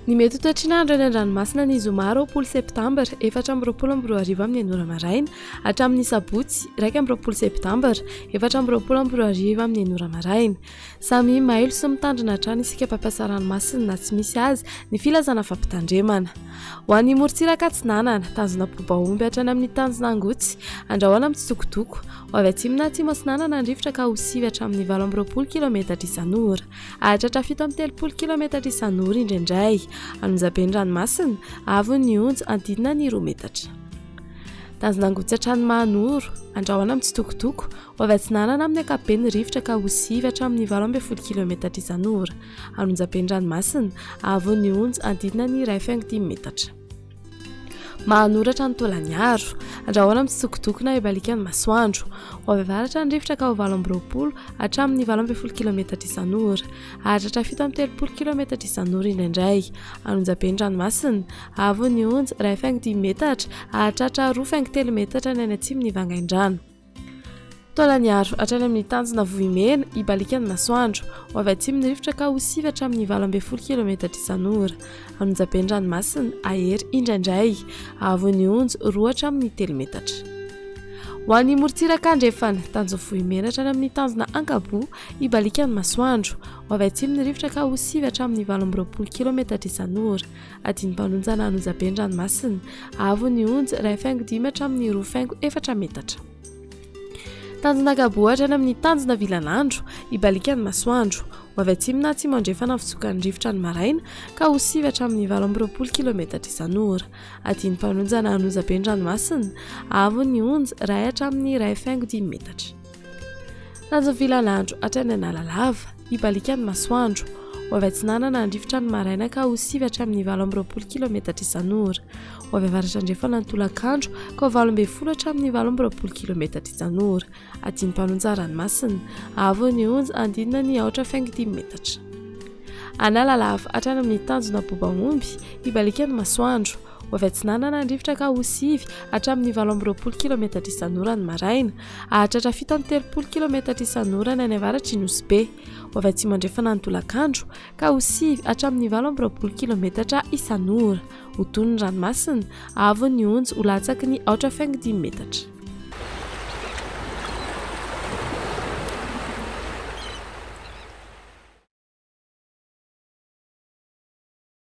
Ny mety ho toetrin'andro eny an-dranomasina ny zoma 20 septambra 4:24 amin'ny anora maraina hatramin'ny sabotsy 1:20 septambra 4:24 amin'ny anora maraina. Samy mailo sy mitandrina hatrany isika mpampiasa ranomasina na tsy misy azy ny filazana fampitandremana. Ho an'ny morontsiraka atsinanana tanjona bobaomby hatrany amin'ny tanjona angotsy andrahoana amin'ny tsitokotoko ho avy atsimo na atsimo atsinanana ny rivotra ka ho sivy hatramin'ny 20 km isan'ora hahatratra 7:30 km isan'ora indraindray. Anonjaben'ny ranomasina avy ny onja andinina ny 2 metatra. Tanjona angotsy hatrany mahanoro andrahoana amin'ny tsitokotoko ho avy atsinanana amin'ny ankapobeny ny rivotra ka ho sivy hatramin'ny 20 km isan'ora. Anonjaben'ny ranomasina avy ny onja andinina ny 1,5 metatra. Mahanoratra ny taolaniaro andrahoana amin'ny tsitokotoko na ibalika ny masoandro ho avy avaratra ny rivotra ka ho 20 hatramin'ny 20 km isan'ora hahatratra 7:30 km isan'ora indraindray. Anonjaben'ny ranomasina avy ny onja 1,5 metatra hahatratra 2,3 metatra ny any atsimony Vangaindrano. Taolaniaro hatrany amin'ny tanjona vohimena ibalika ny masoandro ho avy atsimony rivotra ka ho sivy hatramin'ny 20 km isan'ora. Anonjaben'ny ranomasina ahery indraindray avy ny onja 2 hatramin'ny 3 metatra. Ho an'ny morontsiraka andrefana tanjona vohimena hatrany amin'ny tanjona ankabo ibalika ny masoandro ho avy atsimony rivotra ka ho sivy hatramin'ny 20 km isan'ora. Adiny-mpanonjana anonjaben'ny ranomasina avy ny onja 1,5 hatramin'ny 2,4 metatra. Tanjona ankabo hatrany amin'ny tanjona vilanandro ibalika ny masoandro ho avy atsimo na atsimo andrefana ny fitsokan'ny rivotra ny maraina ka ho sivy hatramin'ny 20 km isan'ora. Adiny-mpanonjana anonjaben'ny ranomasina avy ny onja 1 hatramin'ny 1,5 metatra. Tanjona vilanandro hatrany analalava ibalika ny masoandro ho avy atsinanana ny rivotra ny maraina ka ho sivy hatramin'ny 20 km isan'ora. Ho avy avaratra andrefana ny tolakandro ka ho 20 hatramin'ny 20 km isan'ora. Adiny-mpanonjana ranomasina avy ny onja andinina ny 4,5 metatra. Analalava hatrany amin'ny tanjona bobaomby ibalika ny masoandro ho avy atsinanana ny rivotra ka ho sivy hatramin'ny 20 km isan'ora ny maraina hahatratra 7:30 km isan'ora ny any avaratra Inosy-be. Ho avy atsimo andrefana ny tolakandro ka ho sivy hatramin'ny 20 km isan'ora. Ho toy ny ranomasina avy ny onja ho latsaky ny 4,5 metatra.